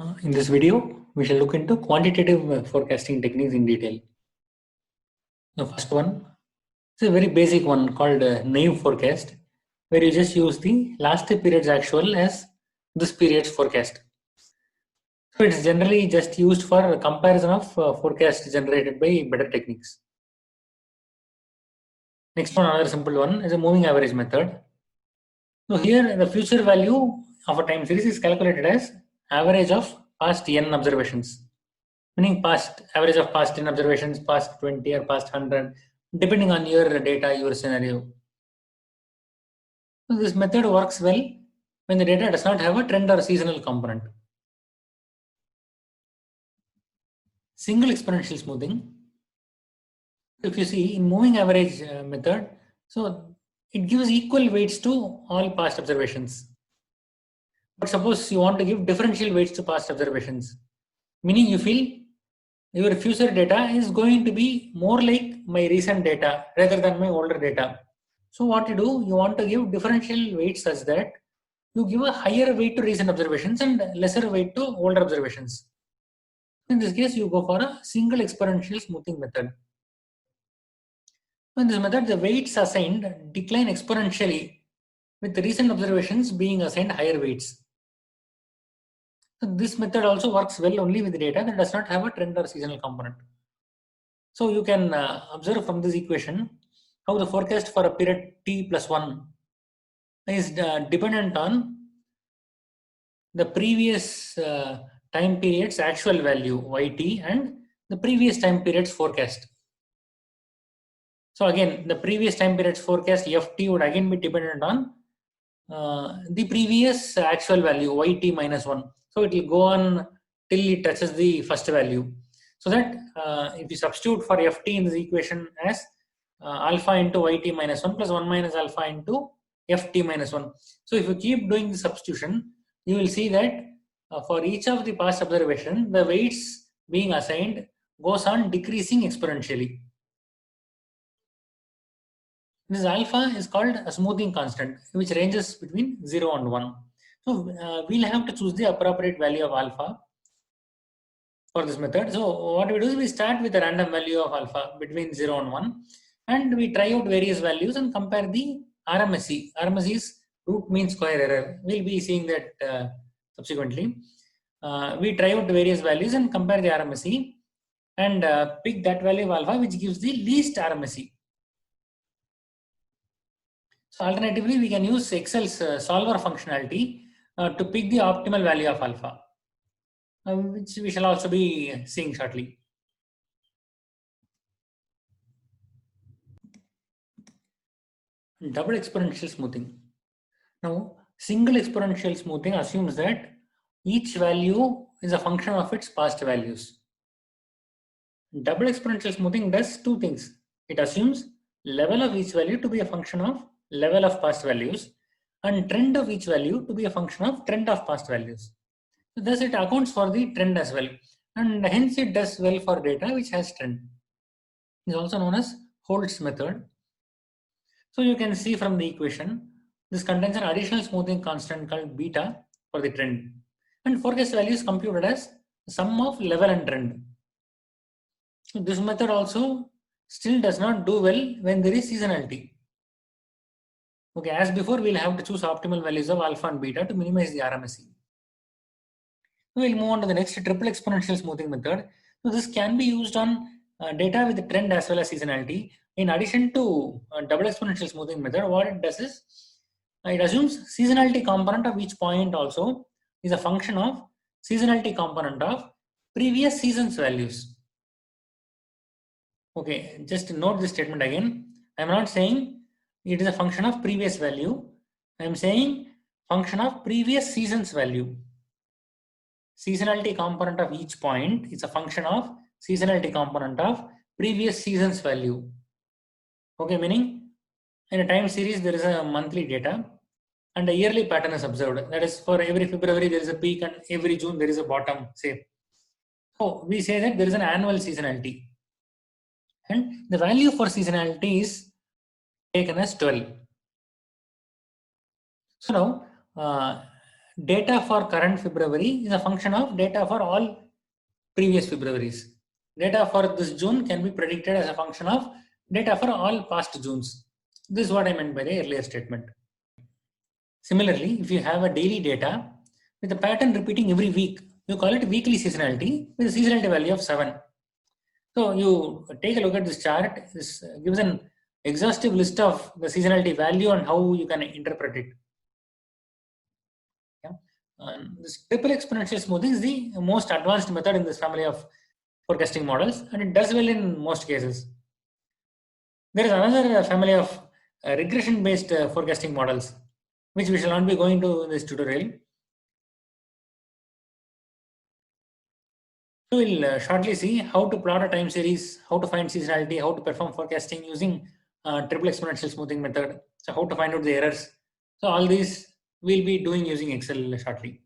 In this video, we shall look into quantitative forecasting techniques in detail. The first one is a very basic one called Naïve Forecast, where you just use the last period's actual as this period's forecast. So it's generally just used for comparison of forecasts generated by better techniques. Next one, another simple one, is a moving average method. So here the future value of a time series is calculated as average of past n observations, meaning past average of past 10 observations, past 20 or past 100, depending on your data, your scenario. So this method works well when the data does not have a trend or seasonal component. Single exponential smoothing. If you see in moving average method, so it gives equal weights to all past observations. But suppose you want to give differential weights to past observations, meaning you feel your future data is going to be more like my recent data rather than my older data. So what you do, you want to give differential weights such that you give a higher weight to recent observations and lesser weight to older observations. In this case, you go for a single exponential smoothing method. In this method, the weights assigned decline exponentially with the recent observations being assigned higher weights. So this method also works well only with data that does not have a trend or seasonal component. So you can observe from this equation how the forecast for a period t plus 1 is dependent on the previous time period's actual value yt and the previous time period's forecast. So again, the previous time period's forecast ft would again be dependent on the previous actual value yt minus 1. So it will go on till it touches the first value. So that if you substitute for ft in this equation as alpha into yt minus 1 plus 1 minus alpha into ft minus 1. So if you keep doing the substitution, you will see that for each of the past observation, the weights being assigned goes on decreasing exponentially. This alpha is called a smoothing constant, which ranges between 0 and 1. So we'll have to choose the appropriate value of alpha for this method. So what we do is we start with a random value of alpha between 0 and 1, and we try out various values and compare the RMSE. RMSE is root mean square error. We'll be seeing that subsequently. We try out various values and compare the RMSE and pick that value of alpha which gives the least RMSE. So alternatively, we can use Excel's solver functionality to pick the optimal value of alpha, which we shall also be seeing shortly. Double exponential smoothing. Now, single exponential smoothing assumes that each value is a function of its past values. Double exponential smoothing does two things. It assumes level of each value to be a function of level of past values and trend of each value to be a function of trend of past values. So thus it accounts for the trend as well, and hence it does well for data which has trend. It is also known as Holt's method. So you can see from the equation, this contains an additional smoothing constant called beta for the trend, and forecast value is computed as the sum of level and trend. So this method also still does not do well when there is seasonality. Okay, as before, we'll have to choose optimal values of alpha and beta to minimize the RMSE. We'll move on to the next triple exponential smoothing method. So this can be used on data with the trend as well as seasonality. In addition to double exponential smoothing method, what it does is it assumes seasonality component of each point also is a function of seasonality component of previous season's values. Okay, just note this statement again. I'm not saying it is a function of previous value. I'm saying function of previous season's value. Seasonality component of each point is a function of seasonality component of previous season's value. Okay, meaning in a time series there is a monthly data and a yearly pattern is observed. That is, for every February there is a peak and every June there is a bottom, say. So we say that there is an annual seasonality, and the value for seasonality is taken as 12. So now data for current February is a function of data for all previous Februaries. Data for this June can be predicted as a function of data for all past Junes. This is what I meant by the earlier statement. Similarly, if you have a daily data with a pattern repeating every week, you call it weekly seasonality with a seasonality value of 7. So you take a look at this chart. This gives an exhaustive list of the seasonality value and how you can interpret it. This triple exponential smoothing is the most advanced method in this family of forecasting models, and it does well in most cases. There is another family of regression-based forecasting models, which we shall not be going to in this tutorial. We will shortly see how to plot a time series, how to find seasonality, how to perform forecasting using triple exponential smoothing method, so how to find out the errors. So all these we'll be doing using Excel shortly.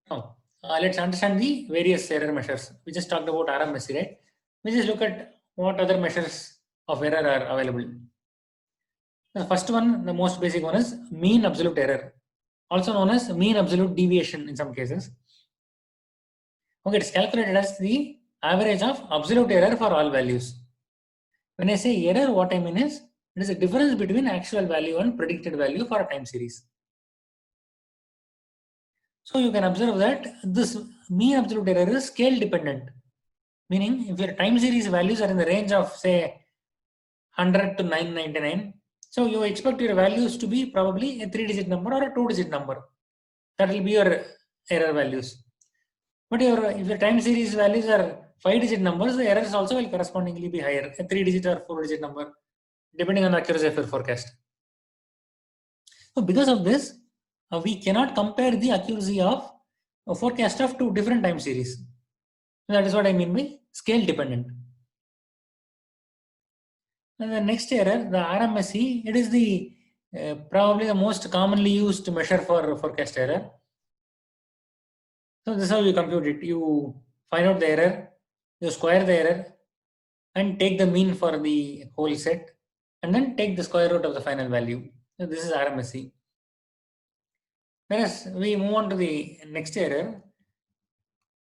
Now, let's understand the various error measures. We just talked about RMSE, right? We just look at what other measures of error are available. The first one, the most basic one, is mean absolute error, also known as mean absolute deviation in some cases. Okay, it's calculated as the average of absolute error for all values. When I say error, what I mean is it is a difference between actual value and predicted value for a time series. So you can observe that this mean absolute error is scale dependent, meaning if your time series values are in the range of say 100 to 999, so you expect your values to be probably a 3-digit number or a 2-digit number. That will be your error values. But if your time series values are 5-digit numbers, the errors also will correspondingly be higher, a 3-digit or 4-digit number, depending on the accuracy of your forecast. So because of this, we cannot compare the accuracy of a forecast of two different time series. That is what I mean by scale dependent. And the next error, the RMSE, it is the probably the most commonly used measure for forecast error. So this is how you compute it. You find out the error, you square the error, and take the mean for the whole set, and then take the square root of the final value. So this is RMSE. Whereas we move on to the next error,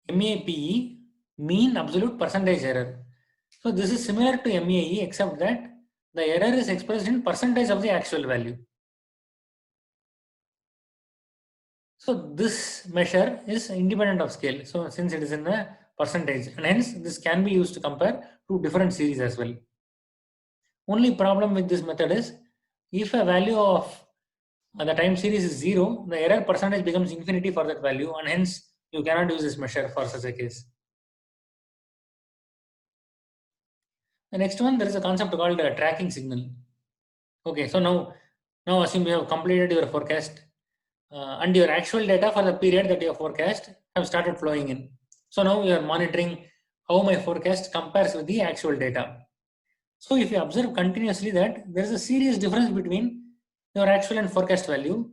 MAPE, mean absolute percentage error. So this is similar to MAE, except that the error is expressed in percentage of the actual value. So this measure is independent of scale. So since it is in the percentage, and hence this can be used to compare two different series as well. Only problem with this method is if a value of the time series is 0, the error percentage becomes infinity for that value, and hence you cannot use this measure for such a case. The next one, there is a concept called a tracking signal. Okay, so now assume you have completed your forecast and your actual data for the period that you have forecast have started flowing in. So now you are monitoring how my forecast compares with the actual data. So if you observe continuously that there is a serious difference between your actual and forecast value,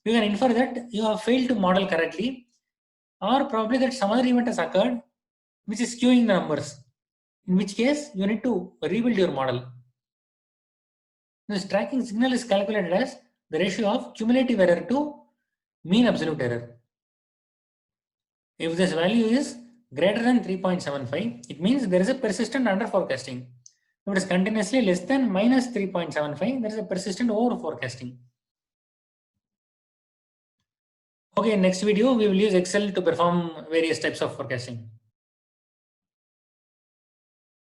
you can infer that you have failed to model correctly, or probably that some other event has occurred which is skewing the numbers, in which case you need to rebuild your model. This tracking signal is calculated as the ratio of cumulative error to mean absolute error. If this value is greater than 3.75, it means there is a persistent under forecasting. If it is continuously less than minus 3.75, there is a persistent over forecasting. Okay, in next video we will use Excel to perform various types of forecasting.